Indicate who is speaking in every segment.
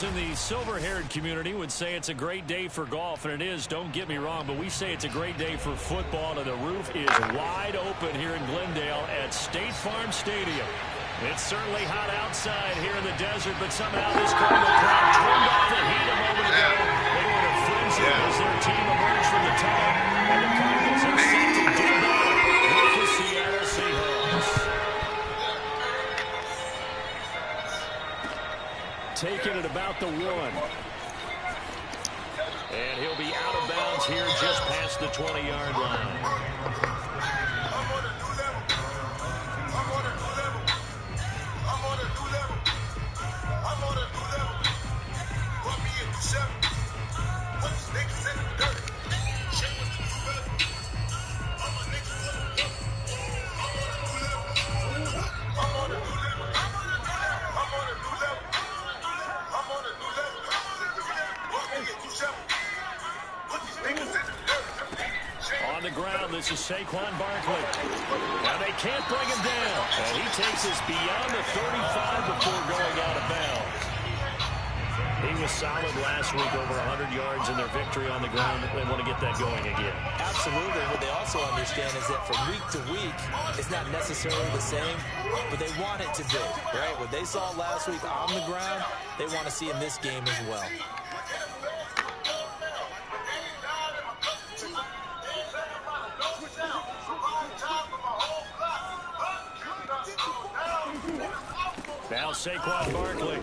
Speaker 1: Those in the silver-haired community would say it's a great day for golf, and it is, don't get me wrong, but we say it's a great day for football, and the roof is wide open here in Glendale at State Farm Stadium. It's certainly hot outside here in the desert, but somehow this Cardinal crowd turned off the heat a moment ago. They were in a frenzy as their team emerged from the tunnel, and the Cardinals are set to do battle with the Seattle Seahawks. Taking it about the 1. And he'll be out of bounds here just past the 20-yard line. On the ground, this is Saquon Barkley. Now they can't bring him down. And he takes us beyond the 35 before going out of bounds. He was solid last week, over 100 yards in their victory on the ground. They want to get that going again.
Speaker 2: Absolutely. What they also understand is that from week to week, it's not necessarily the same, but they want it to be, right? What they saw last week on the ground, they want to see in this game as well.
Speaker 1: Now Saquon Barkley.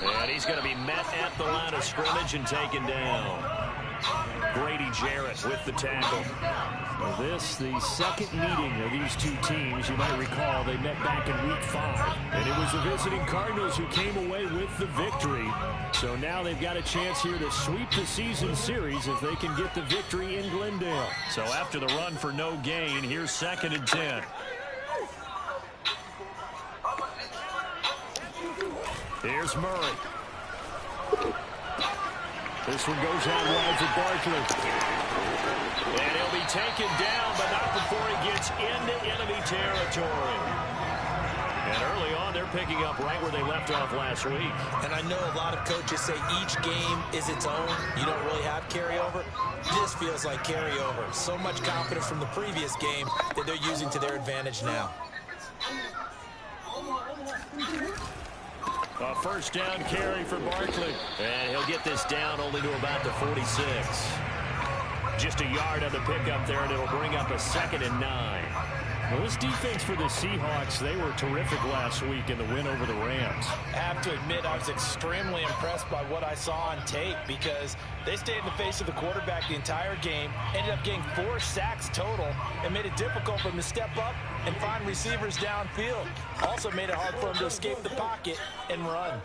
Speaker 1: And he's going to be met at the line of scrimmage and taken down. Grady Jarrett with the tackle. This, the second meeting of these two teams. You might recall they met back in week 5. And it was the visiting Cardinals who came away with the victory. So now they've got a chance here to sweep the season series if they can get the victory in Glendale. So after the run for no gain, here's 2nd and 10. Here's Murray. This one goes out wide for Barkley. And he'll be taken down, but not before he gets into enemy territory. And early on, they're picking up right where they left off last week.
Speaker 2: And I know a lot of coaches say each game is its own. You don't really have carryover. This feels like carryover. So much confidence from the previous game that they're using to their advantage now.
Speaker 1: A first down carry for Barkley. And he'll get this down only to about the 46. Just a yard on the pickup there, and it'll bring up a 2nd and 9. Well, this defense for the Seahawks, they were terrific last week in the win over the Rams.
Speaker 3: I have to admit, I was extremely impressed by what I saw on tape because they stayed in the face of the quarterback the entire game, ended up getting 4 sacks total, and made it difficult for him to step up and find receivers downfield. Also made it hard for him to escape the pocket and run.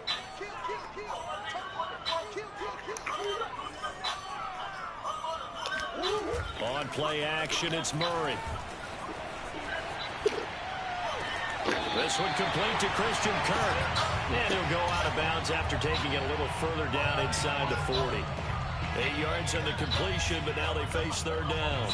Speaker 1: On play action, it's Murray. This one complete to Christian Kirk. And he'll go out of bounds after taking it a little further down inside the 40. 8 yards on the completion, but now they face 3rd down.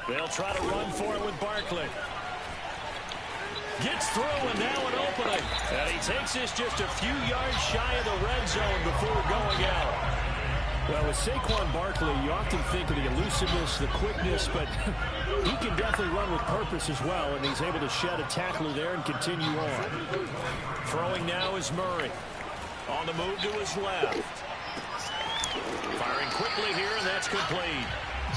Speaker 1: They'll try to run for it with Barkley. Gets through, and now an opening. And he takes this just a few yards shy of the red zone before going out. Well, with Saquon Barkley, you often think of the elusiveness, the quickness, but he can definitely run with purpose as well, and he's able to shed a tackler there and continue on. Throwing now is Murray. On the move to his left. Firing quickly here, and that's complete.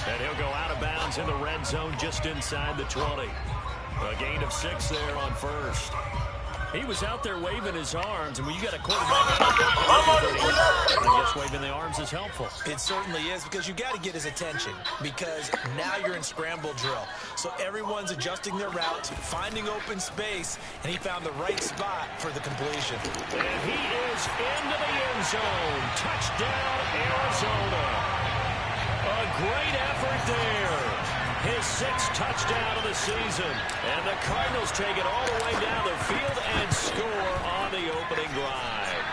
Speaker 1: And he'll go out of bounds in the red zone just inside the 20. A gain of 6 there on first. He was out there waving his arms, and when you got a quarterback out there, I guess waving the arms is helpful.
Speaker 2: It certainly is, because you got to get his attention, because now you're in scramble drill. So everyone's adjusting their route, finding open space, and he found the right spot for the completion.
Speaker 1: And he is into the end zone. Touchdown, Arizona. A great effort there. His 6th touchdown of the season. And the Cardinals take it all the way down the field and score on the opening drive.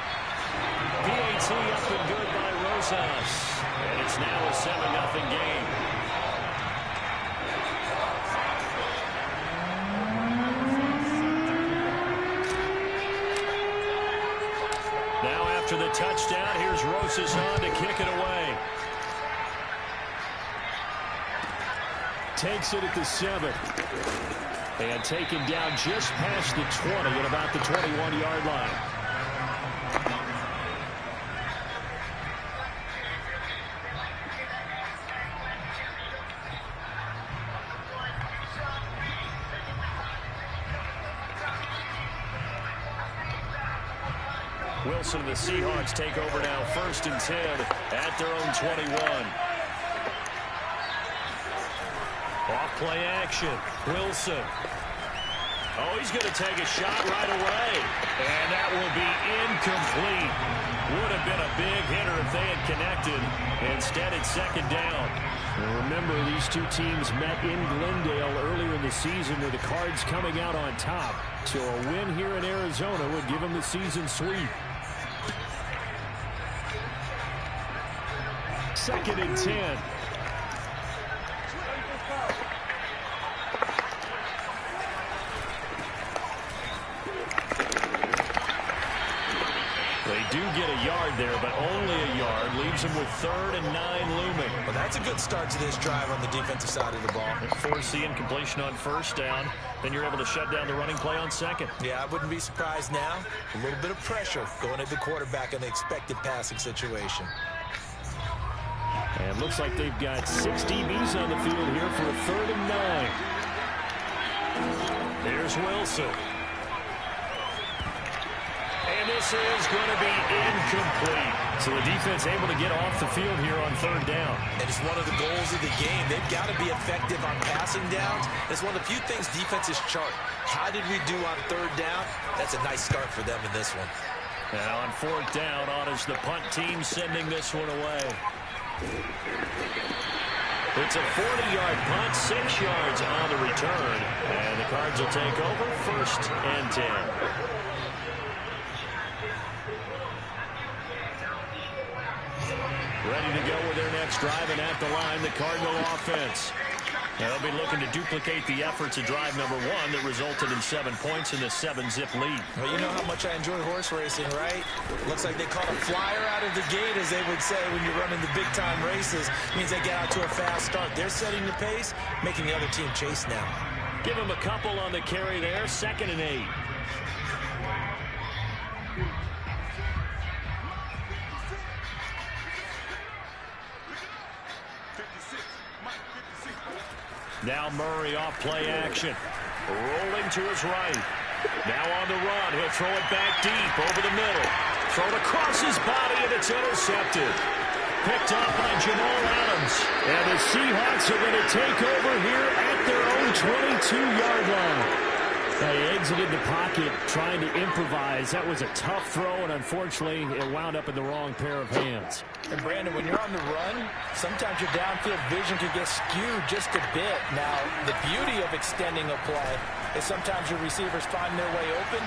Speaker 1: PAT up and good by Rosas. And it's now a 7-0 game. Now after the touchdown, here's Rosas on to kick it away. Takes it at the 7. And taken down just past the 20 at about the 21-yard line. Wilson and the Seahawks take over now, 1st and 10 at their own 21. Off play action. Wilson. Oh, he's going to take a shot right away. And that will be incomplete. Would have been a big hitter if they had connected. Instead, it's 2nd down. And remember, these two teams met in Glendale earlier in the season with the Cards coming out on top. So a win here in Arizona would give them the season sweep. 2nd and 10. They do get a yard there, but only a yard. Leaves them with 3rd and 9 looming.
Speaker 2: Well, that's a good start to this drive on the defensive side of the ball.
Speaker 1: Force the incompletion on 1st down. Then you're able to shut down the running play on 2nd.
Speaker 2: Yeah, I wouldn't be surprised now. A little bit of pressure going at the quarterback in the expected passing situation.
Speaker 1: And looks like they've got 6 DBs on the field here for a 3rd and 9. Here's Wilson. And this is going to be incomplete. So the defense able to get off the field here on 3rd down.
Speaker 2: And it's one of the goals of the game. They've got to be effective on passing downs. It's one of the few things defenses chart. How did we do on 3rd down? That's a nice start for them in this one.
Speaker 1: Now on 4th down, on is the punt team sending this one away. It's a 40-yard punt, 6 yards on the return. And the Cards will take over, 1st and 10. Ready to go with their next drive, and at the line, the Cardinal offense. They'll be looking to duplicate the efforts of drive number 1 that resulted in 7 points in the 7-zip lead.
Speaker 2: Well, you know how much I enjoy horse racing, right? Looks like they caught a flyer out of the gate, as they would say when you're running the big-time races. Means they get out to a fast start. They're setting the pace, making the other team chase now.
Speaker 1: Give them a couple on the carry there, 2nd and 8. Now Murray off play action. Rolling to his right. Now on the run. He'll throw it back deep over the middle. Thrown across his body, and it's intercepted. Picked up by Jamal Adams. And the Seahawks are going to take over here at their own 22-yard line. They exited the pocket trying to improvise. That was a tough throw, and unfortunately, it wound up in the wrong pair of hands.
Speaker 3: And Brandon, when you're on the run, sometimes your downfield vision can get skewed just a bit. Now, the beauty of extending a play is sometimes your receivers find their way open,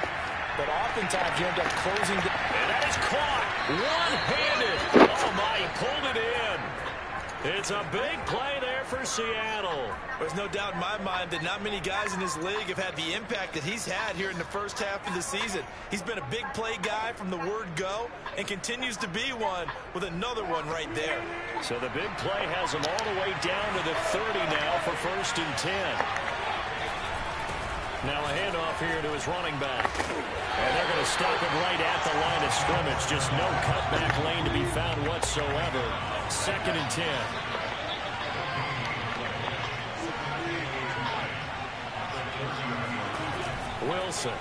Speaker 3: but oftentimes you end up closing.
Speaker 1: And that is caught one-handed. Oh, my, he pulled it in. It's a big play there for Seattle.
Speaker 2: There's no doubt in my mind that not many guys in this league have had the impact that he's had here in the first half of the season. He's been a big play guy from the word go and continues to be one with another one right there.
Speaker 1: So the big play has him all the way down to the 30 now for 1st and 10. Now a handoff here to his running back. And they're going to stop it right at the line of scrimmage. Just no cutback lane to be found whatsoever. 2nd and 10. Wilson.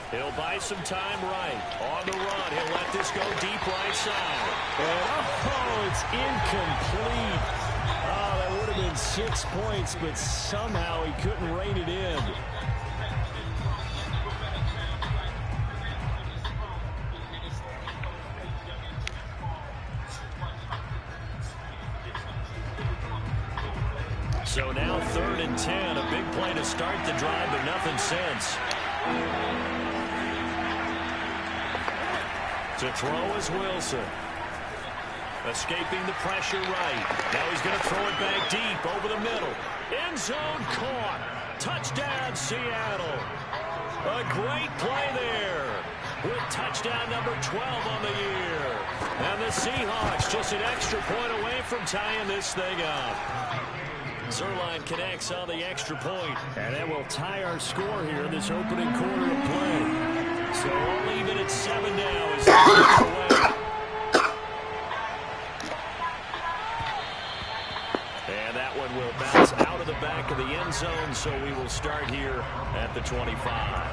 Speaker 1: He'll buy some time right. On the run, he'll let this go deep right side. And oh, it's incomplete. Oh, that would have been 6 points, but somehow he couldn't rein it in. So now 3rd and 10, a big play to start the drive, but nothing since. To throw is Wilson. Escaping the pressure right. Now he's going to throw it back deep over the middle. End zone caught. Touchdown, Seattle. A great play there with touchdown number 12 on the year. And the Seahawks just an extra point away from tying this thing up. Zerline connects on the extra point, and that will tie our score here in this opening quarter of play. So all even at 7 now as they take it away. And that one will bounce out of the back of the end zone, so we will start here at the 25.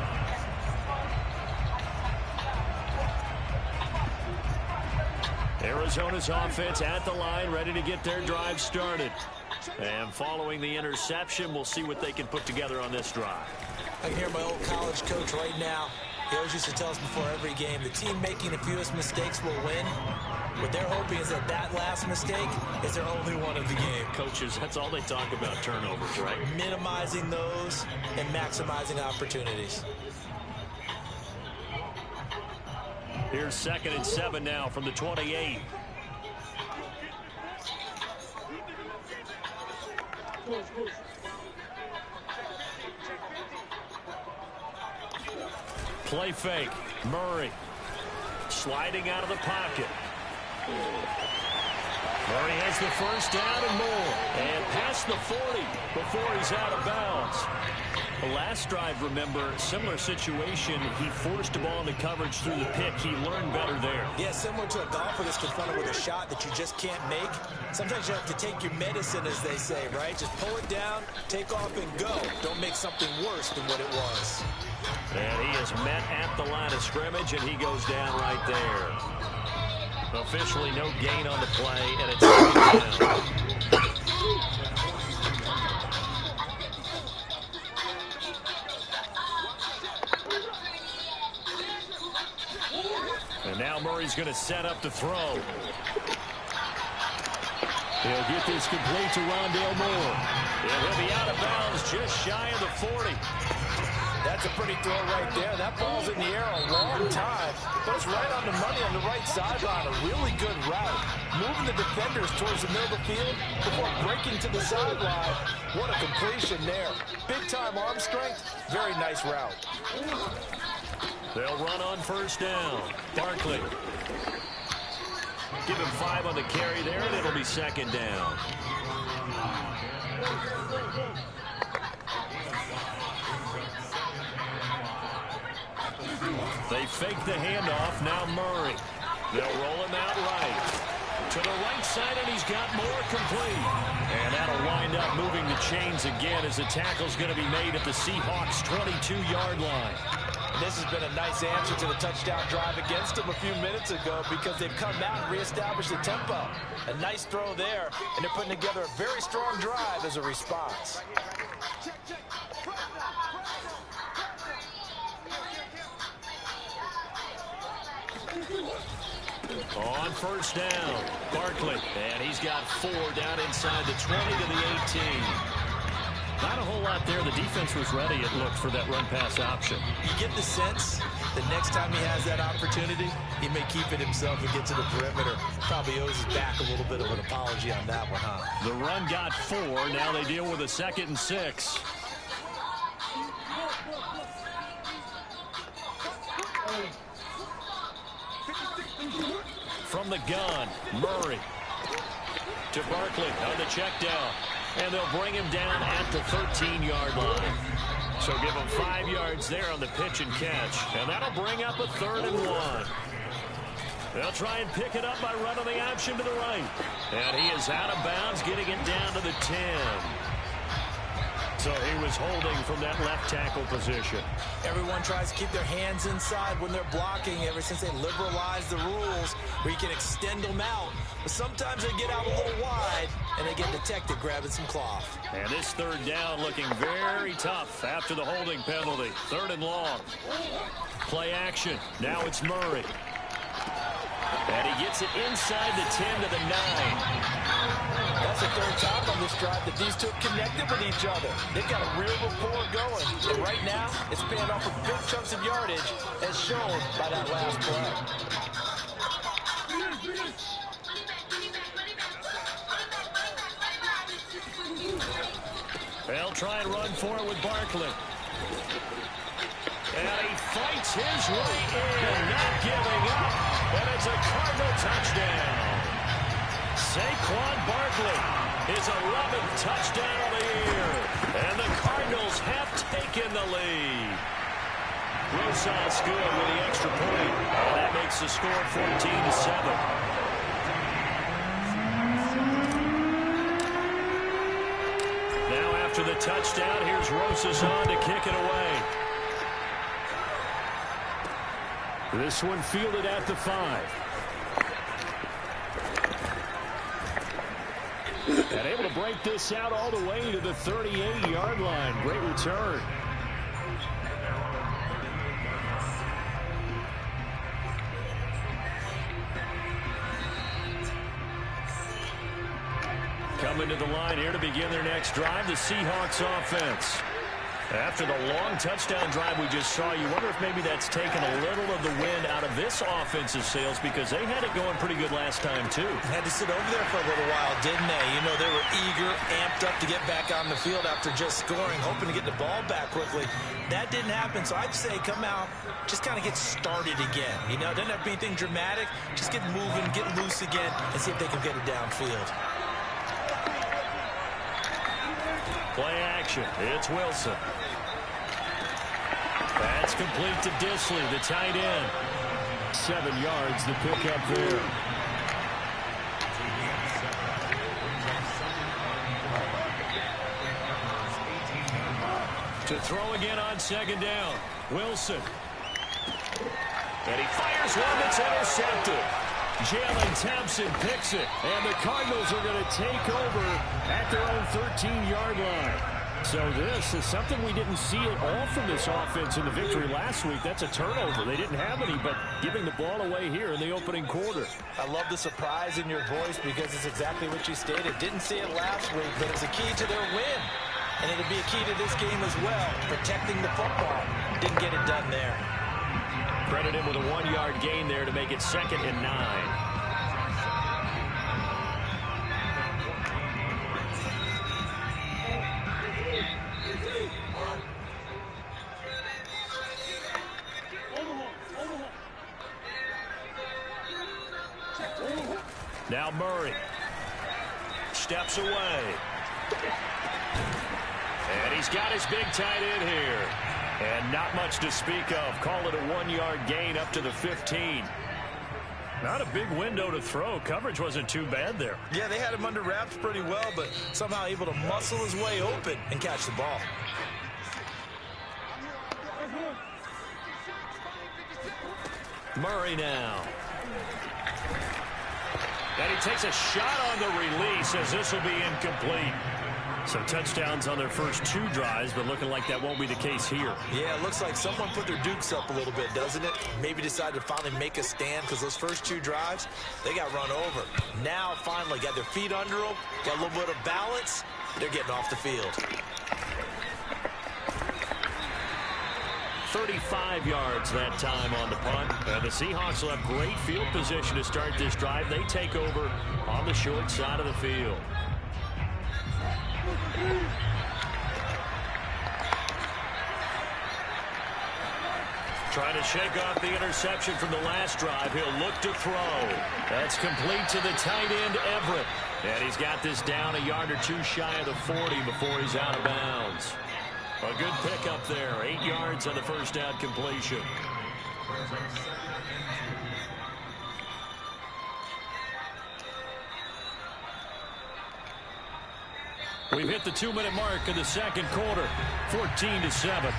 Speaker 1: Arizona's offense at the line, ready to get their drive started. And following the interception, we'll see what they can put together on this drive.
Speaker 3: I can hear my old college coach right now. He always used to tell us before every game, the team making the fewest mistakes will win. What they're hoping is that that last mistake is their only one of the game.
Speaker 1: Coaches, that's all they talk about, turnovers, right?
Speaker 3: Minimizing those and maximizing opportunities.
Speaker 1: Here's 2nd and 7 now from the 28. Play fake. Murray sliding out of the pocket. Murray has the first down and more. And past the 40 before he's out of bounds. The last drive, remember, similar situation. He forced the ball into coverage through the pick. He learned better there.
Speaker 3: Yeah, similar to a golfer that's confronted with a shot that you just can't make. Sometimes you have to take your medicine, as they say, right? Just pull it down, take off, and go. Don't make something worse than what it was.
Speaker 1: And he is met at the line of scrimmage, and he goes down right there. Officially no gain on the play, and it's down. And now Murray's going to set up the throw. He'll get this complete to Rondale Moore. And he'll be out of bounds just shy of the 40.
Speaker 3: That's a pretty throw right there. That ball's in the air a long time, but it's right on the money on the right sideline. A really good route. Moving the defenders towards the middle of the field before breaking to the sideline. What a completion there. Big-time arm strength. Very nice route.
Speaker 1: They'll run on first down. Barkley. Give him 5 on the carry there, and it'll be 2nd down. They fake the handoff. Now Murray. They'll roll him out right. To the right side, and he's got more complete. And that'll wind up moving the chains again as the tackle's going to be made at the Seahawks' 22-yard line.
Speaker 3: And this has been a nice answer to the touchdown drive against them a few minutes ago because they've come out and reestablished the tempo. A nice throw there, and they're putting together a very strong drive as a response.
Speaker 1: On first down, Barkley, and he's got 4 down inside the 20 to the 18. Not a whole lot there. The defense was ready, it looked, for that run-pass option.
Speaker 3: You get the sense the next time he has that opportunity, he may keep it himself and get to the perimeter. Probably owes his back a little bit of an apology on that one, huh?
Speaker 1: The run got 4. Now they deal with a 2nd and 6. From the gun, Murray to Barkley on the check down. And they'll bring him down at the 13-yard line. So give him 5 yards there on the pitch and catch. And that'll bring up a 3rd and 1. They'll try and pick it up by running the option to the right. And he is out of bounds, getting it down to the 10. So he was holding from that left tackle position.
Speaker 3: Everyone tries to keep their hands inside when they're blocking ever since they liberalized the rules where you can extend them out. But sometimes they get out a little wide and they get detected grabbing some cloth.
Speaker 1: And this 3rd down looking very tough after the holding penalty. 3rd and long. Play action. Now it's Murray. And he gets it inside the 10 to the 9.
Speaker 3: That's the 3rd time on this drive that these two connected with each other. They've got a real rapport going. And right now, it's paying off with big chunks of yardage as shown by that last play.
Speaker 1: try and run for it with Barkley. And he fights his way in, not giving up. And it's a Cardinal touchdown. Saquon Barkley, his 11th touchdown of the year. And the Cardinals have taken the lead. Rosas good with the extra point. And that makes the score 14-7. After the touchdown, here's Rosas on to kick it away. This one fielded at the 5. And able to break this out all the way to the 38-yard line. Great return. Coming to the line here to begin their next drive, the Seahawks offense. After the long touchdown drive we just saw, you wonder if maybe that's taken a little of the wind out of this offensive sails, because they had it going pretty good last time, too.
Speaker 2: Had to sit over there for a little while, didn't they? You know, they were eager, amped up to get back on the field after just scoring, hoping to get the ball back quickly. That didn't happen, so I'd say come out, just kind of get started again. You know, doesn't have to be anything dramatic. Just get moving, get loose again, and see if they can get it downfield.
Speaker 1: Play action. It's Wilson. That's complete to Disley, the tight end. 7 yards, the pickup there. To throw again on second down. Wilson. And he fires one that's intercepted. Jalen Thompson picks it, and the Cardinals are going to take over at their own 13-yard line. So this is something we didn't see at all from this offense in the victory last week. That's a turnover. They didn't have any, but giving the ball away here in the opening quarter.
Speaker 3: I love the surprise in your voice because it's exactly what you stated. Didn't see it last week, but it's a key to their win. And it'll be a key to this game as well, protecting the football. Didn't get it done there.
Speaker 1: Credit him with a 1-yard gain there to make it 2nd and 9. Now Murray steps away. And he's got his big tight end here. And not much to speak of. Call it a 1-yard gain up to the 15. Not a big window to throw. Coverage wasn't too bad there.
Speaker 2: Yeah, they had him under wraps pretty well, but somehow able to muscle his way open and catch the ball.
Speaker 1: Murray now. And he takes a shot on the release as this will be incomplete. So touchdowns on their first 2 drives, but looking like that won't be the case here.
Speaker 2: Yeah, it looks like someone put their dukes up a little bit, doesn't it? Maybe decided to finally make a stand because those first 2 drives, they got run over. Now, finally, got their feet under them, got a little bit of balance. They're getting off the field.
Speaker 1: 35 yards that time on the punt. And the Seahawks will have great field position to start this drive. They take over on the short side of the field. Trying to shake off the interception from the last drive. He'll look to throw. That's complete to the tight end, Everett. And he's got this down a yard or 2 shy of the 40 before he's out of bounds. A good pickup there. 8 yards on the first down completion. We've hit the 2-minute mark of the second quarter. 14-7.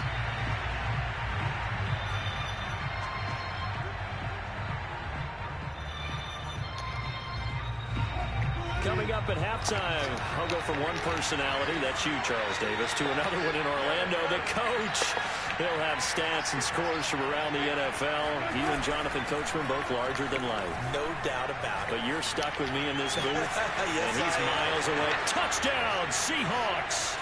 Speaker 1: Coming up at halftime, I'll go from one personality, that's you, Charles Davis, to another one in Orlando, the coach. He'll have stats and scores from around the NFL. You and Jonathan Coachman, both larger than life.
Speaker 2: No doubt about it.
Speaker 1: But you're stuck with me in this booth,
Speaker 2: yes,
Speaker 1: and he's miles away. Touchdown, Seahawks!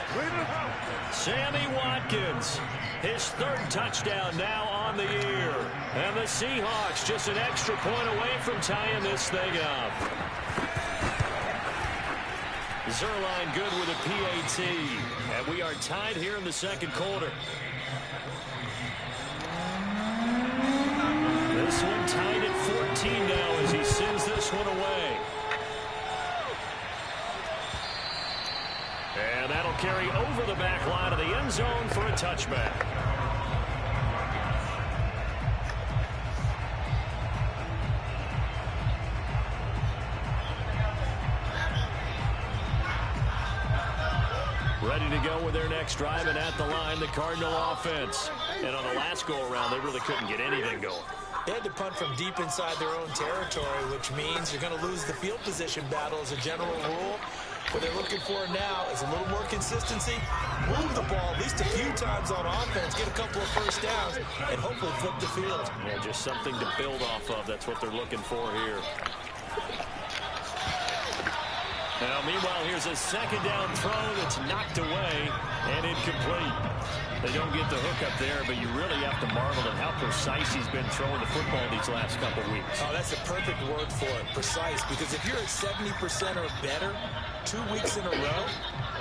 Speaker 1: Sammy Watkins, his 3rd touchdown now on the year. And the Seahawks just an extra point away from tying this thing up. Zerline good with a PAT. And we are tied here in the second quarter. This one tied at 14 now as he sends this one away. And that'll carry over the back line of the end zone for a touchback. Ready to go with their next drive, and at the line, the Cardinal offense. And on the last go-around, they really couldn't get anything going.
Speaker 3: They had to punt from deep inside their own territory, which means you're going to lose the field position battle as a general rule. What they're looking for now is a little more consistency, move the ball at least a few times on offense, get a couple of first downs, and hopefully flip the field.
Speaker 1: Yeah, just something to build off of. That's what they're looking for here. Now, meanwhile, here's a second down throw that's knocked away and incomplete. They don't get the hook up there, but you really have to marvel at how precise he's been throwing the football these last couple weeks.
Speaker 3: Oh, that's the perfect word for it, precise, because if you're at 70% or better 2 weeks in a row,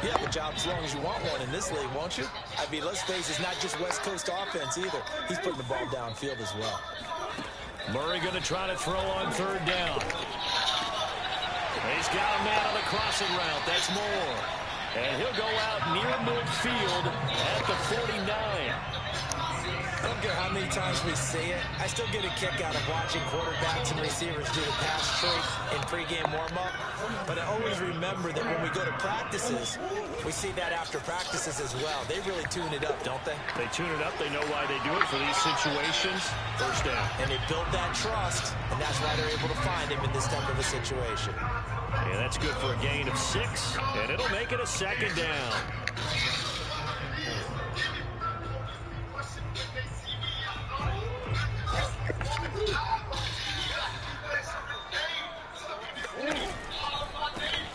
Speaker 3: you have a job as long as you want one in this league, won't you? I mean, let's face it, it's not just West Coast offense either. He's putting the ball downfield as well.
Speaker 1: Murray going to try to throw on third down. He's got a man on the crossing route. That's Moore. And he'll go out near midfield at the 49.
Speaker 3: I don't care how many times we see it. I still get a kick out of watching quarterbacks and receivers do the pass trick in pregame warm-up. But I always remember that when we go to practices, we see that after practices as well. They really tune it up, don't they?
Speaker 1: They tune it up. They know why they do it for these situations. First down.
Speaker 3: And they build that trust, and that's why they're able to find him in this type of a situation.
Speaker 1: Yeah, that's good for a gain of 6, and it'll make it a second down.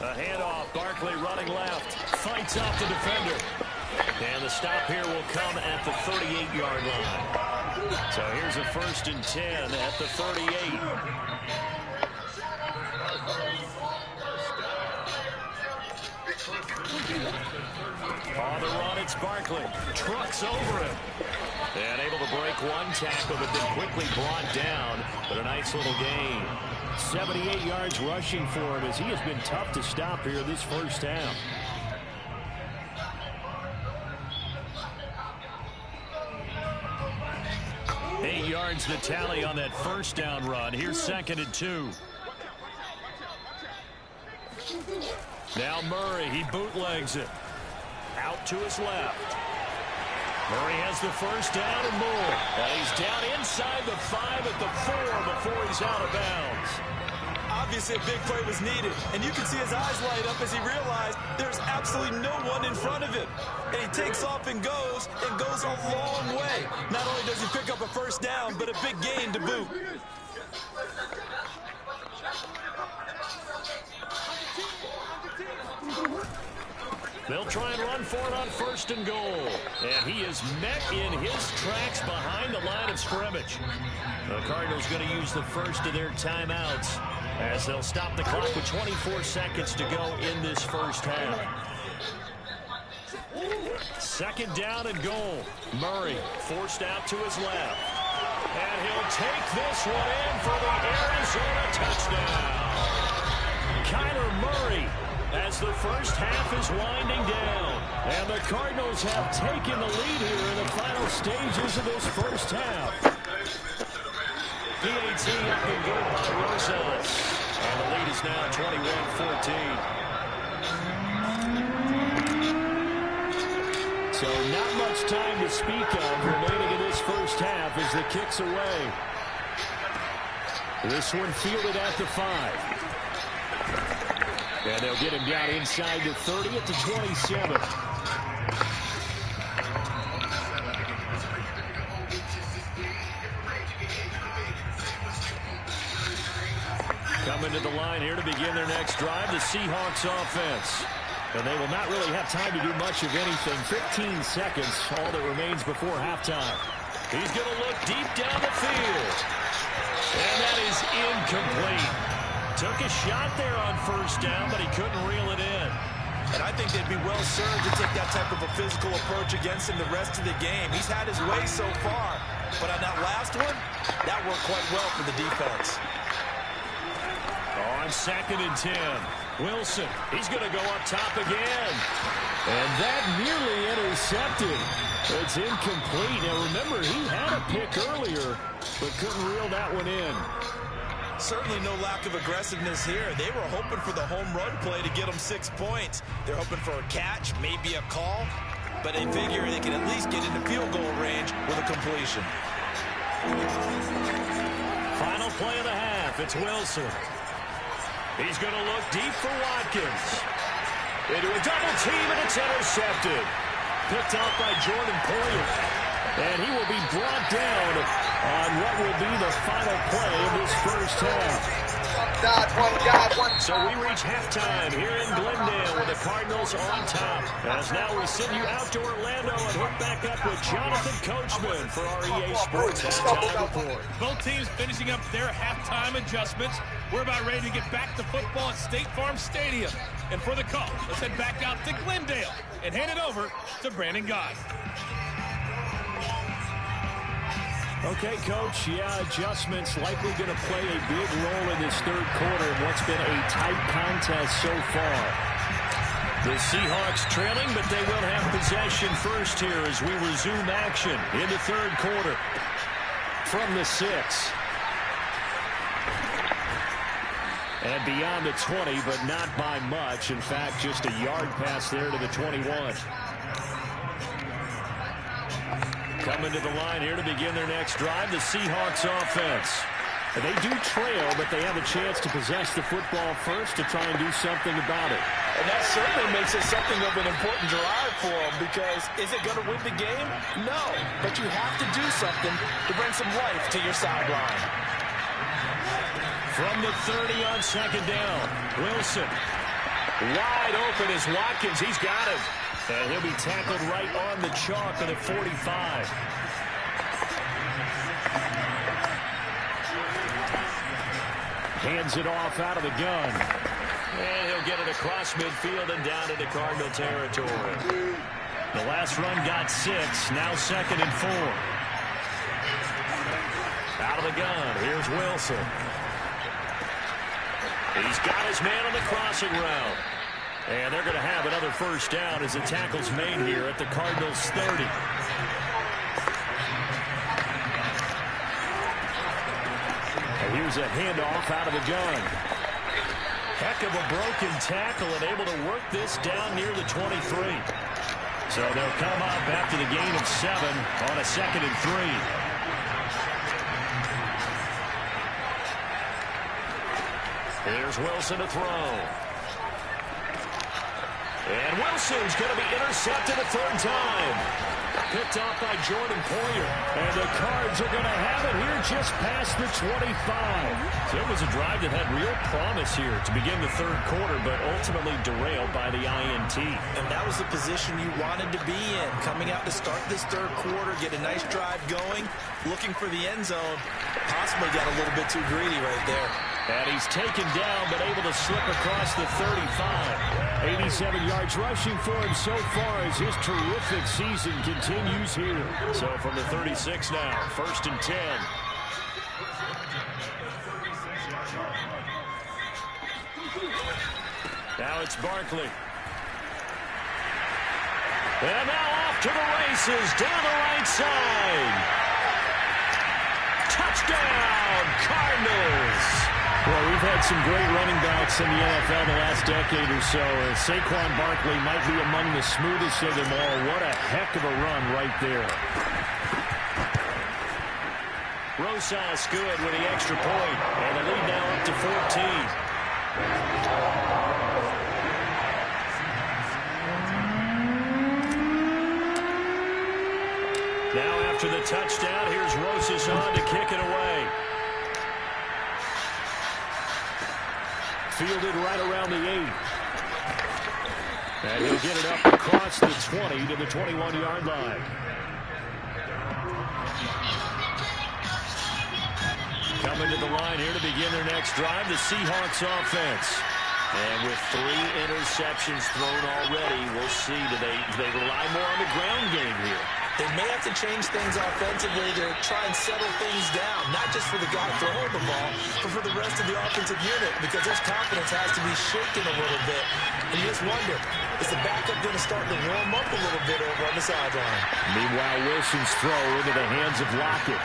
Speaker 1: A handoff, Barkley running left, fights off the defender. And the stop here will come at the 38-yard line. So here's a 1st and 10 at the 38. On the run, it's Barkley. Trucks over him. And able to break one tackle, but then quickly brought down. But a nice little gain. 78 yards rushing for him as he has been tough to stop here this first half. Eight yards the tally on that first down run. Here's 2nd and 2. Now Murray, he bootlegs it. Out to his left. Murray has the first down and more. And he's down inside the 5 at the 4 before he's out of bounds.
Speaker 2: Obviously, a big play was needed, and you can see his eyes light up as he realized there's absolutely no one in front of him. And he takes off and goes a long way. Not only does he pick up a first down, but a big gain to boot.
Speaker 1: They'll try and run for it on 1st and goal. And he is met in his tracks behind the line of scrimmage. The Cardinals going to use the first of their timeouts as they'll stop the clock with 24 seconds to go in this first half. 2nd down and goal. Murray forced out to his left. And he'll take this one in for the Arizona touchdown. Kyler Murray, as the first half is winding down. And the Cardinals have taken the lead here in the final stages of this first half. PAT up and good by Rosas. And the lead is now 21-14. So not much time to speak of remaining in this first half as the kick's away. This one fielded at the 5. And they'll get him down inside the 30 at the 27. Coming to the line here to begin their next drive, the Seahawks offense. And they will not really have time to do much of anything. 15 seconds, all that remains before halftime. He's going to look deep down the field. And that is incomplete. Took a shot there on 1st down, but he couldn't reel it in.
Speaker 2: And I think they'd be well served to take that type of a physical approach against him the rest of the game. He's had his way so far, but on that last one, that worked quite well for the defense.
Speaker 1: On 2nd and 10, Wilson, he's going to go up top again. And that nearly intercepted. It's incomplete. Now remember, he had a pick earlier, but couldn't reel that one in.
Speaker 2: Certainly no lack of aggressiveness here. They were hoping for the home run play to get them 6 points. They're hoping for a catch, maybe a call, but they figure they can at least get into field goal range with a completion.
Speaker 1: Final play of the half. It's Wilson. He's going to look deep for Watkins. Into a double team, and it's intercepted. Picked off by Jordan Poyer. And he will be brought down on what will be the final play of this first half. So we reach halftime here in Glendale with the Cardinals on top. As now we send you out to Orlando and hook back up with Jonathan Coachman for our EA Sports halftime report.
Speaker 4: Both teams finishing up their halftime adjustments. We're about ready to get back to football at State Farm Stadium. And for the call, let's head back out to Glendale and hand it over to Brandon Gott.
Speaker 1: Okay, Coach, adjustments likely going to play a big role in this third quarter in what's been a tight contest so far. The Seahawks trailing, but they will have possession first here as we resume action in the third quarter. From the 6. And beyond the 20, but not by much. In fact, just a yard pass there to the 21. Coming to the line here to begin their next drive, the Seahawks offense. They do trail, but they have a chance to possess the football first to try and do something about it.
Speaker 3: And that certainly makes it something of an important drive for them, because is it going to win the game? No, but you have to do something to bring some life to your sideline.
Speaker 1: From the 30 on 2nd down, Wilson. Wide open is Watkins. He's got him. And he'll be tackled right on the chalk at 45. Hands it off out of the gun. And he'll get it across midfield and down into Cardinal territory. The last run got 6. Now 2nd and 4. Out of the gun. Here's Wilson. He's got his man on the crossing route. And they're going to have another first down as the tackle's made here at the Cardinals' 30. And here's a handoff out of the gun. Heck of a broken tackle and able to work this down near the 23. So they'll come up after the gain of 7 on a 2nd and 3. Here's Wilson to throw. And Wilson's going to be intercepted a 3rd time. Picked off by Jordan Poyer. And the Cards are going to have it here just past the 25. So it was a drive that had real promise here to begin the third quarter, but ultimately derailed by the INT.
Speaker 2: And that was the position you wanted to be in. Coming out to start this third quarter, get a nice drive going, looking for the end zone. Possibly got a little bit too greedy right there.
Speaker 1: And he's taken down, but able to slip across the 35. 87 yards rushing for him so far as his terrific season continues here. So from the 36 now, 1st and 10. Now it's Barkley. And now off to the races, down the right side. Touchdown, Cardinals. Well, we've had some great running backs in the NFL the last decade or so. Saquon Barkley might be among the smoothest of them all. What a heck of a run right there. Rosas good with the extra point. And the lead now up to 14. Now after the touchdown, here's Rosas on to kick it away. Fielded right around the 8. And he'll get it up across the 20 to the 21-yard line. Coming to the line here to begin their next drive, the Seahawks offense. And with 3 interceptions thrown already, we'll see. Do they rely more on the ground game here?
Speaker 3: They may have to change things offensively to try and settle things down, not just for the guy throwing the ball, but for the rest of the offensive unit, because his confidence has to be shaken a little bit. And you just wonder, is the backup going to start to warm up a little bit over on the sideline?
Speaker 1: Meanwhile, Wilson's throw into the hands of Lockett.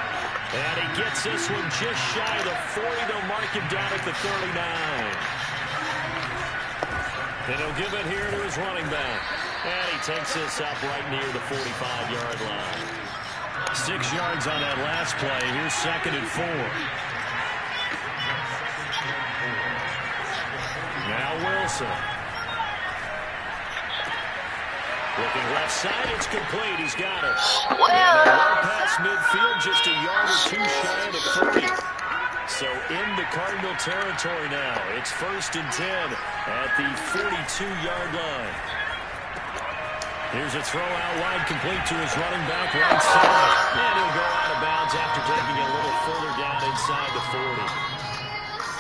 Speaker 1: And he gets this one just shy of the 40. They'll mark him down at the 39. And he'll give it here to his running back. And he takes this up right near the 45-yard line. 6 yards on that last play. Here's 2nd and 4. Now Wilson. Looking left side, it's complete. He's got it. And well past midfield, just a yard or 2 shy of the 30. So into Cardinal territory now. It's 1st and 10 at the 42-yard line. Here's a throw out wide, complete to his running back right side. And he'll go out of bounds after taking it a little further down inside the 40.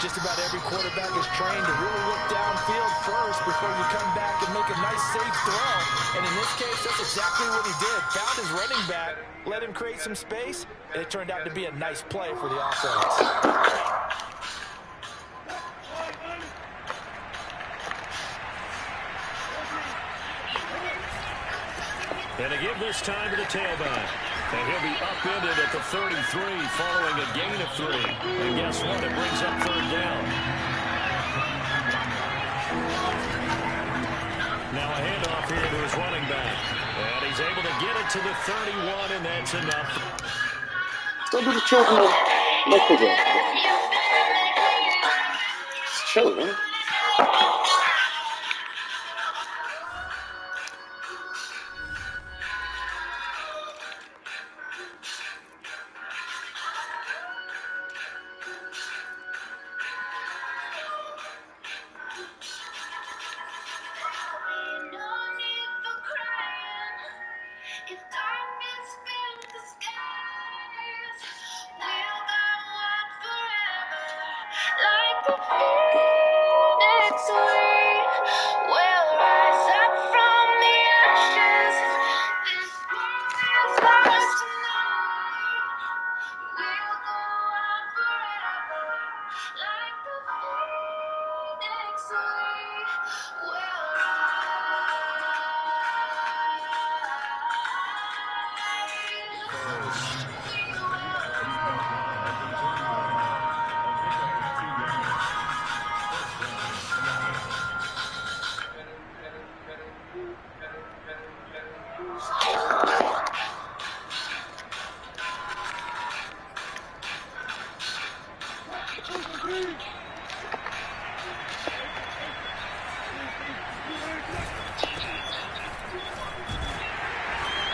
Speaker 3: Just about every quarterback is trained to really look downfield first before you come back and make a nice, safe throw. And in this case, that's exactly what he did. Found his running back, let him create some space, and it turned out to be a nice play for the offense.
Speaker 1: And to give this time to the tailback. And he'll be upended at the 33 following a gain of 3. And guess what? It brings up 3rd down. Now a handoff here to his running back. And he's able to get it to the 31, and that's enough.
Speaker 5: To był ciągle na chwilę. Strzelny.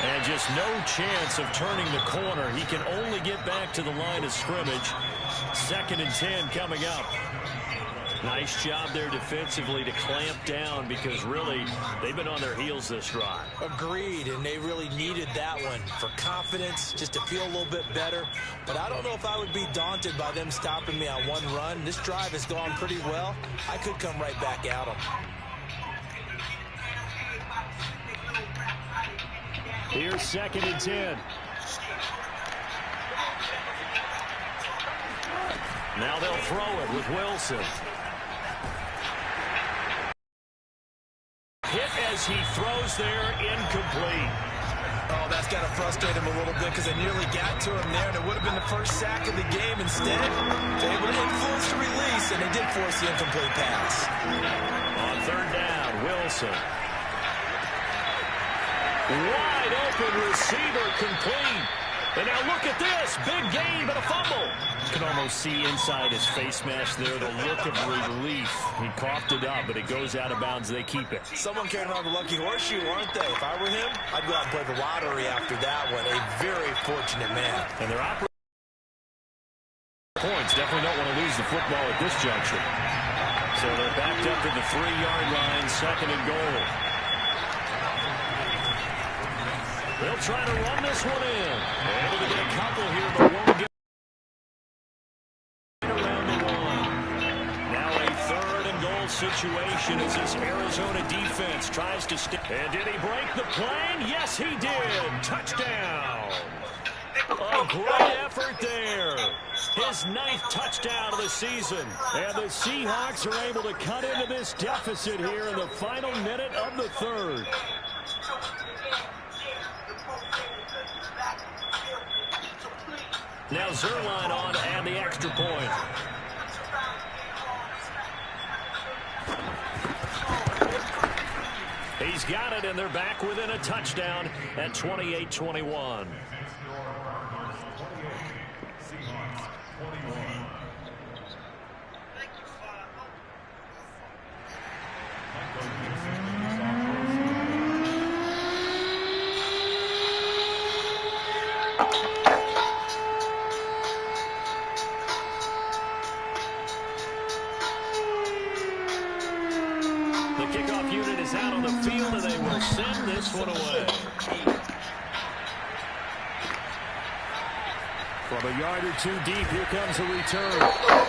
Speaker 1: And just no chance of turning the corner. He can only get back to the line of scrimmage. 2nd and 10 coming up. Nice job there defensively to clamp down, because really they've been on their heels this drive.
Speaker 3: Agreed, and they really needed that one for confidence, just to feel a little bit better. But I don't know if I would be daunted by them stopping me on one run. This drive has gone pretty well. I could come right back at them.
Speaker 1: Here's 2nd and 10. Now they'll throw it with Wilson. Hit as he throws there, incomplete.
Speaker 2: Oh, that's got to frustrate him a little bit, because they nearly got to him there, and it would have been the first sack of the game. Instead, they able to influence the release, and they did force the incomplete pass.
Speaker 1: On 3rd down, Wilson. Wide open receiver, complete. And now look at this. Big gain, but a fumble. You can almost see inside his face mask there the look of relief. He coughed it up, but it goes out of bounds. They keep it.
Speaker 2: Someone carrying around the lucky horseshoe, aren't they? If I were him, I'd go out and play the lottery after that one. A very fortunate man.
Speaker 1: And they're operating points. Definitely don't want to lose the football at this juncture. So they're backed up to the 3-yard line, 2nd and goal. They'll try to run this one in. Able to get a couple here, but won't get around the 1. Now a 3rd and goal situation as this Arizona defense tries to stay. And did he break the plane? Yes, he did. Touchdown. A great effort there. His 9th touchdown of the season. And the Seahawks are able to cut into this deficit here in the final minute of the 3rd. Now Zerline on to add the extra point. He's got it, and they're back within a touchdown at 28-21. The kickoff unit is out on the field, and they will send this one away. From a yard or two deep, here comes a return.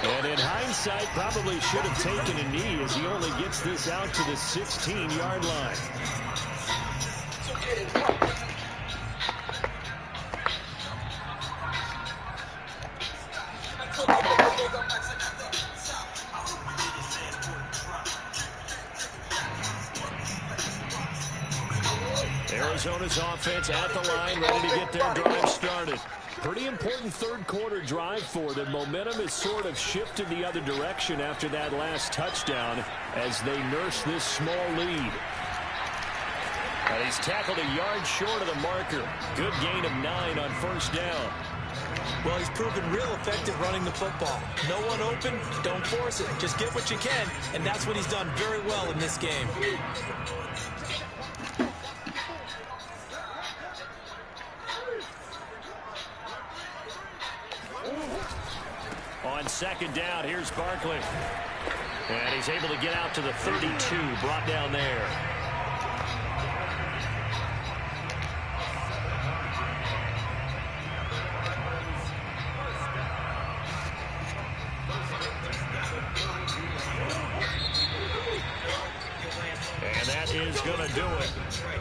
Speaker 1: And in hindsight, probably should have taken a knee as he only gets this out to the 16-yard line. Arizona's offense at the line, ready to get their drive started. Pretty important third-quarter drive for them. Momentum has sort of shifted the other direction after that last touchdown as they nurse this small lead. And he's tackled a yard short of the marker. Good gain of 9 on first down.
Speaker 2: Well, he's proven real effective running the football. No one open, don't force it. Just get what you can, and that's what he's done very well in this game.
Speaker 1: On second down, here's Barkley. And he's able to get out to the 32, brought down there. And that is going to do it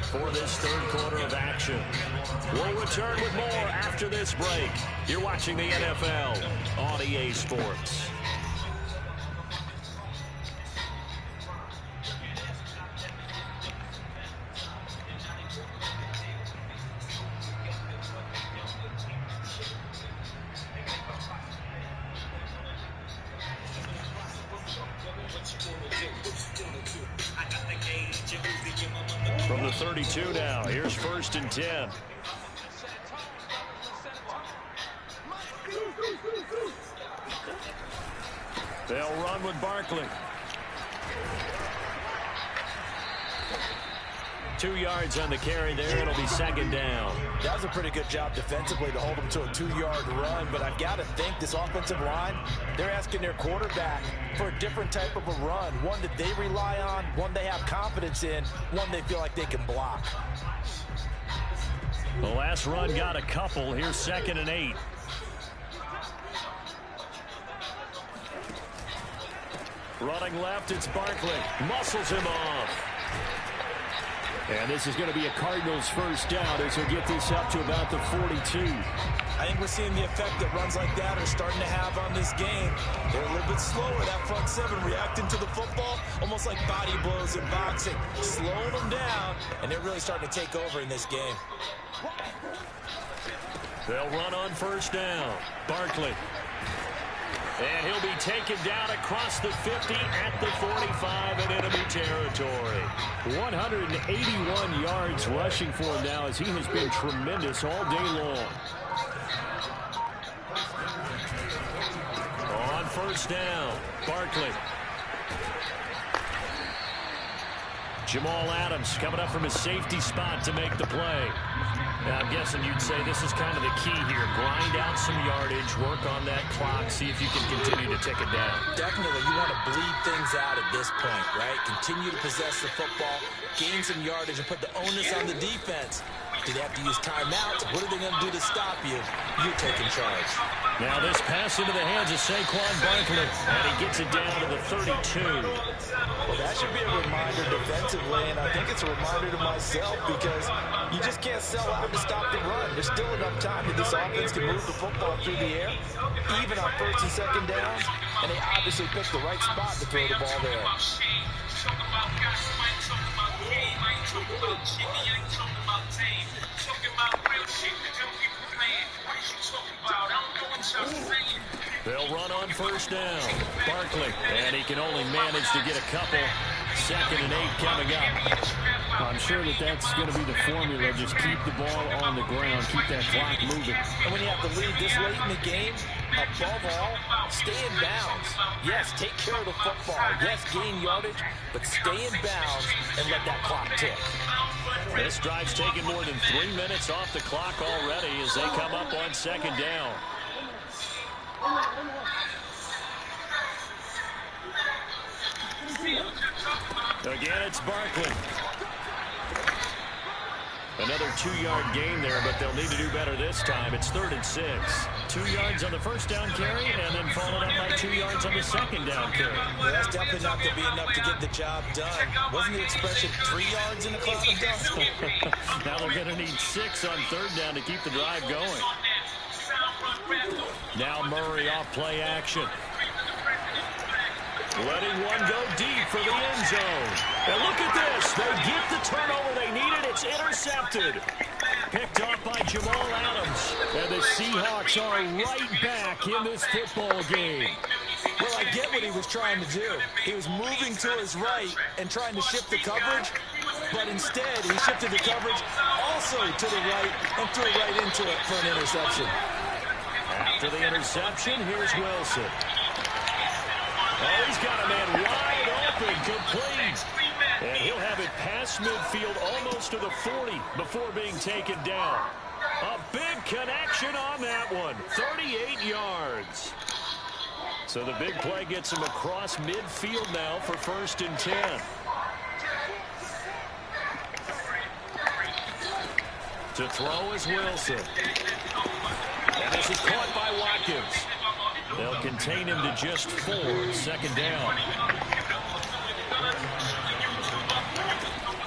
Speaker 1: for this third quarter of action. We'll return with more after this break. You're watching the NFL on EA Sports. From the 32 now, here's 1st and 10. They'll run with Barkley. 2 yards on the carry there. It'll be second down.
Speaker 3: That was a pretty good job defensively to hold them to a 2-yard run, but I've got to think this offensive line, they're asking their quarterback for a different type of a run, one that they rely on, one they have confidence in, one they feel like they can block.
Speaker 1: The last run got a couple. Here's 2nd and 8. Running left, it's Barkley. Muscles him off. And this is going to be a Cardinals first down as he'll get this up to about the 42.
Speaker 2: I think we're seeing the effect that runs like that are starting to have on this game. They're a little bit slower, that front seven, reacting to the football, almost like body blows in boxing, slowing them down, and they're really starting to take over in this game.
Speaker 1: They'll run on first down. Barkley. And he'll be taken down across the 50 at the 45 in enemy territory. 181 yards rushing for him now as he has been tremendous all day long. On first down, Barkley. Jamal Adams coming up from his safety spot to make the play. Now, I'm guessing you'd say this is kind of the key here. Grind out some yardage, work on that clock, see if you can continue to tick it down.
Speaker 2: Definitely, you want to bleed things out at this point, right? Continue to possess the football, gain some yardage, and put the onus on the defense.
Speaker 3: Do they have to use timeouts? What are they going to do to stop you? You're taking charge.
Speaker 1: Now this pass into the hands of Saquon Barkley, and he gets it down to the 32.
Speaker 3: Well, that should be a reminder defensively, and I think it's a reminder to myself because you just can't sell out to stop the run. There's still enough time that this offense can move the football through the air, even on first and second downs, and they obviously picked the right spot to throw the ball there.
Speaker 1: They'll run on first down. Barkley, and he can only manage to get a couple. 2nd and 8 coming up.
Speaker 6: I'm sure that's going to be the formula. Just keep the ball on the ground. Keep that clock moving.
Speaker 3: And when you have to lead this late in the game, above all, stay in bounds. Yes, take care of the football. Yes, gain yardage, but stay in bounds and let that clock tick.
Speaker 1: This drive's taken more than 3 minutes off the clock already as they come up on 2nd down. Again, it's Barkley. Another 2-yard gain there, but they'll need to do better this time. It's 3rd and 6. 2 yards on the first down carry, and then followed up by 2 yards on the second down carry.
Speaker 3: Well, that's definitely not going to be enough to get the job done. Wasn't the expression 3 yards in a cloud of dust?
Speaker 1: Now they're going to need 6 on 3rd down to keep the drive going. Now Murray off play action. Letting one go deep for the end zone. And look at this. They get the turnover they needed. It's intercepted. Picked off by Jamal Adams. And the Seahawks are right back in this football game.
Speaker 3: Well, I get what he was trying to do. He was moving to his right and trying to shift the coverage. But instead, he shifted the coverage also to the right and threw right into it for an interception.
Speaker 1: After the interception, here's Wilson. Oh, he's got a man wide open, complete. And he'll have it past midfield almost to the 40 before being taken down. A big connection on that one, 38 yards. So the big play gets him across midfield now for 1st and 10. To throw is Wilson. And this is caught by Watkins. They'll contain him to just 4. 2nd down.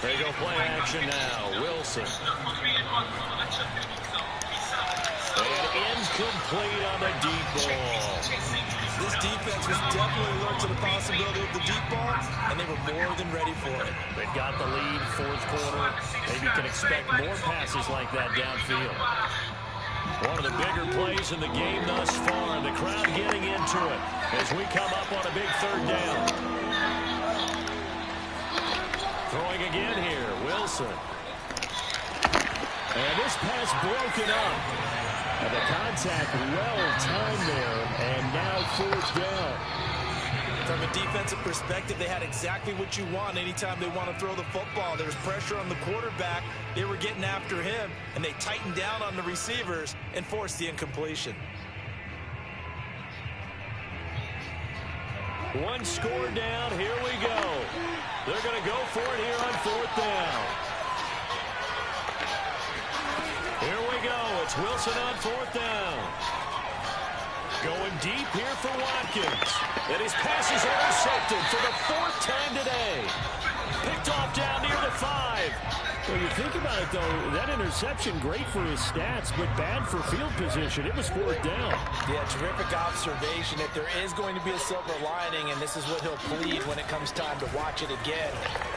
Speaker 1: They go play action now. Wilson. And incomplete on the deep ball.
Speaker 3: This defense was definitely alert to the possibility of the deep ball, and they were more than ready for it.
Speaker 1: They've got the lead, 4th quarter. Maybe you can expect more passes like that downfield. One of the bigger plays in the game thus far, and the crowd getting into it as we come up on a big 3rd down. Throwing again here, Wilson. And this pass broken up. And the contact well timed there, and now 4th down.
Speaker 3: From a defensive perspective, they had exactly what you want anytime they want to throw the football. There's pressure on the quarterback. They were getting after him, and they tightened down on the receivers and forced the incompletion.
Speaker 1: One score down. Here we go. They're going to go for it here on 4th down. Here we go. It's Wilson on 4th down. Going deep here for Watkins. And his pass is intercepted for the 4th time today. Picked off down near the 5.
Speaker 6: Well, you think about it, though, that interception, great for his stats, but bad for field position. It was 4th down.
Speaker 3: Yeah, terrific observation. If there is going to be a silver lining, and this is what he'll plead when it comes time to watch it again,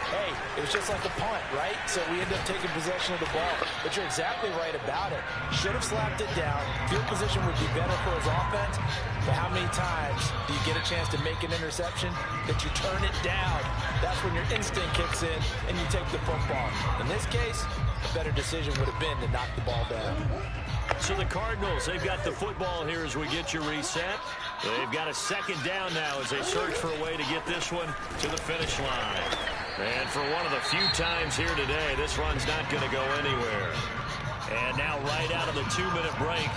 Speaker 3: hey, it was just like a punt, right? So we end up taking possession of the ball. But you're exactly right about it. Should have slapped it down. Field position would be better for his offense. But how many times do you get a chance to make an interception that you turn it down? That's when your instinct kicks in and you take the football. In this case, a better decision would have been to knock the ball down.
Speaker 1: So the Cardinals, they've got the football here as we get you reset. They've got a 2nd down now as they search for a way to get this one to the finish line. And for one of the few times here today, this run's not going to go anywhere. And now right out of the 2-minute break,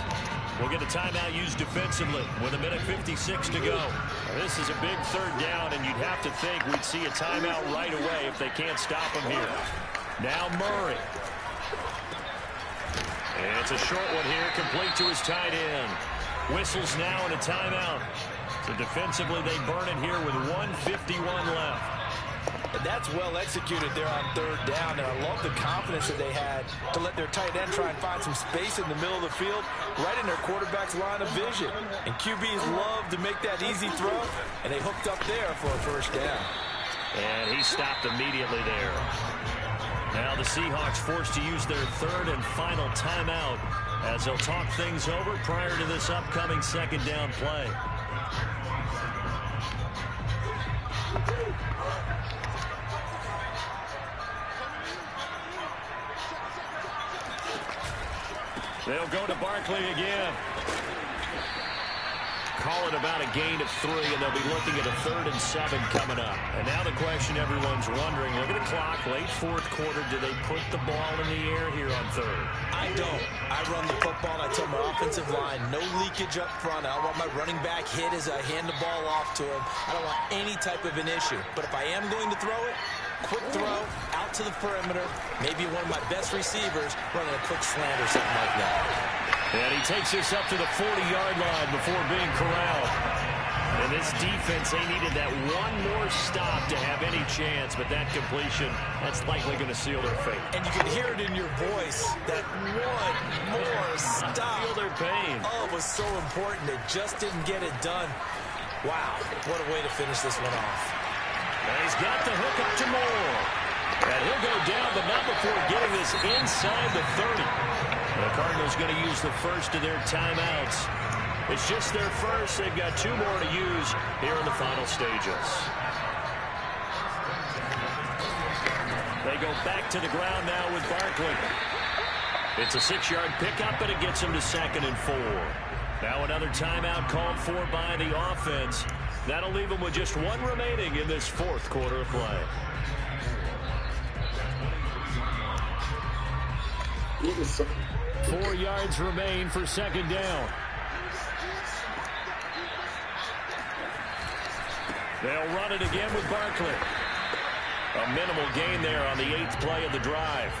Speaker 1: we'll get a timeout used defensively with 1:56 to go. Now, this is a big 3rd down, and you'd have to think we'd see a timeout right away if they can't stop them here. Now Murray. And it's a short one here, complete to his tight end. Whistles now and a timeout. So defensively, they burn it here with 1:51 left.
Speaker 3: And that's well executed there on third down, and I love the confidence that they had to let their tight end try and find some space in the middle of the field, right in their quarterback's line of vision. And QBs love to make that easy throw, and they hooked up there for a first down.
Speaker 1: And he stopped immediately there. Now the Seahawks forced to use their third and final timeout as they'll talk things over prior to this upcoming second down play. They'll go to Barkley again. Call it about a gain of 3, and they'll be looking at a 3rd and 7 coming up. And now the question everyone's wondering, look at the clock, late fourth quarter, do they put the ball in the air here on third?
Speaker 3: I don't. I run the football, and I tell my offensive line, no leakage up front. I want my running back hit as I hand the ball off to him. I don't want any type of an issue. But if I am going to throw it, quick throw, out to the perimeter, maybe one of my best receivers running a quick slant or something like that.
Speaker 1: And he takes this up to the 40-yard line before being corralled. And this defense, they needed that one more stop to have any chance, but that completion, that's likely going to seal their fate.
Speaker 3: And you can hear it in your voice, that one more stop.
Speaker 1: Feel their pain.
Speaker 3: Oh, it was so important. They just didn't get it done. Wow, what a way to finish this one off.
Speaker 1: And he's got the hook up to Moore. And he'll go down, but not before getting this inside the 30. The Cardinals going to use the first of their timeouts. It's just their first. They've got 2 more to use here in the final stages. They go back to the ground now with Barkley. It's a 6-yard pickup, and it gets him to 2nd and 4. Now another timeout called for by the offense. That'll leave them with just 1 remaining in this fourth quarter of play.
Speaker 5: Yes.
Speaker 6: 4 yards remain for second down.
Speaker 1: They'll run it again with Barkley. A minimal gain there on the 8th play of the drive.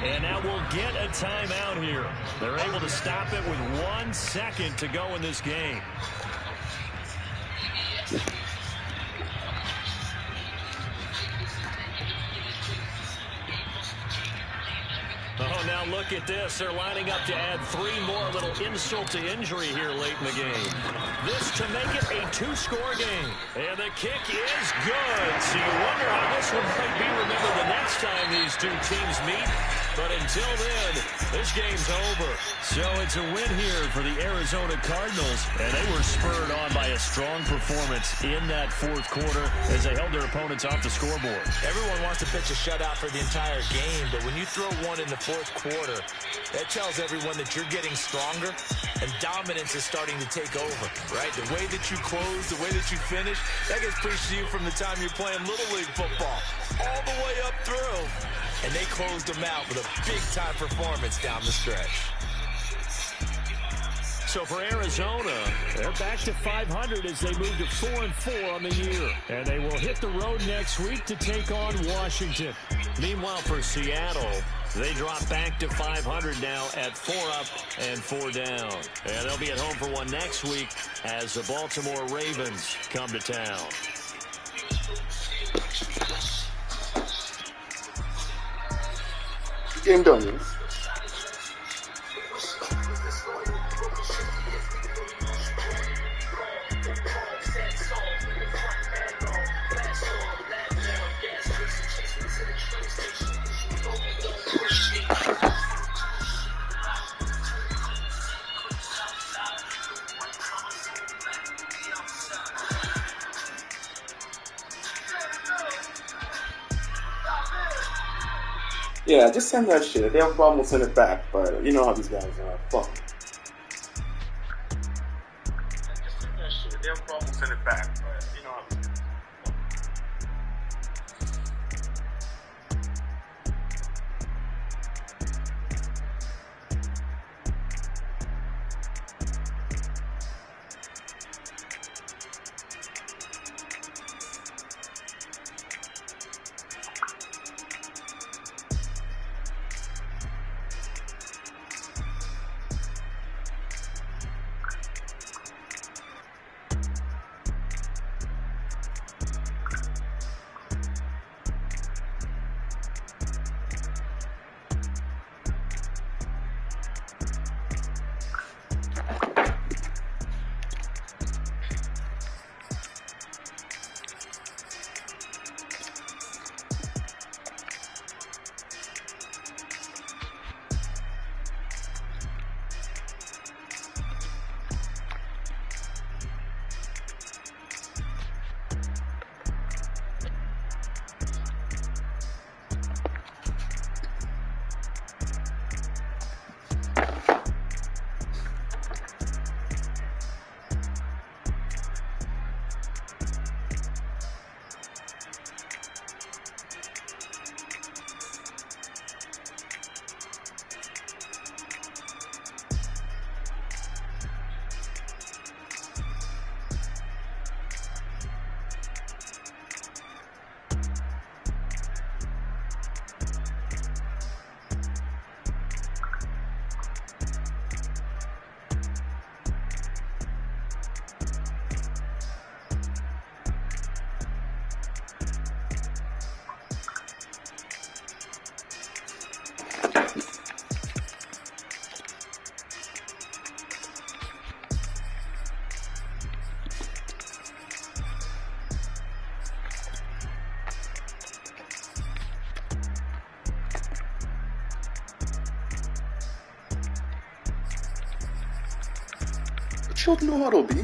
Speaker 1: And now we'll get a timeout here. They're able to stop it with 1 second to go in this game. Oh, now look at this. They're lining up to add 3 more, little insult to injury here late in the game. This to make it a 2-score game. And the kick is good. So you wonder how this one might be remembered the next time these 2 teams meet. But until then, this game's over. So it's a win here for the Arizona Cardinals. And they were spurred on by a strong performance in that fourth quarter as they held their opponents off the scoreboard.
Speaker 3: Everyone wants to pitch a shutout for the entire game, but when you throw one in the fourth quarter, that tells everyone that you're getting stronger and dominance is starting to take over, right? The way that you close, the way that you finish, that gets preached to you from the time you're playing Little League football all the way up through. And they closed them out with a big-time performance down the stretch.
Speaker 6: So for Arizona, they're back to 500 as they move to 4-4 on the year. And they will hit the road next week to take on Washington.
Speaker 1: Meanwhile, for Seattle, they drop back to 500 now at 4 up and 4 down. And they'll be at home for one next week as the Baltimore Ravens come to town.
Speaker 5: Game done, yes. Yeah, just send that shit. They have a problem, we'll send it back, but you know how these guys are. Fuck. Just send that shit. They have a problem, we'll send it back, but you know how these guys are. Should know how to be.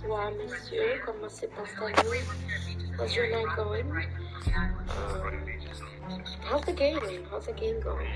Speaker 7: Bonsoir, messieurs. Comment s'est installé? How's your night going? How's the game? How's the game going?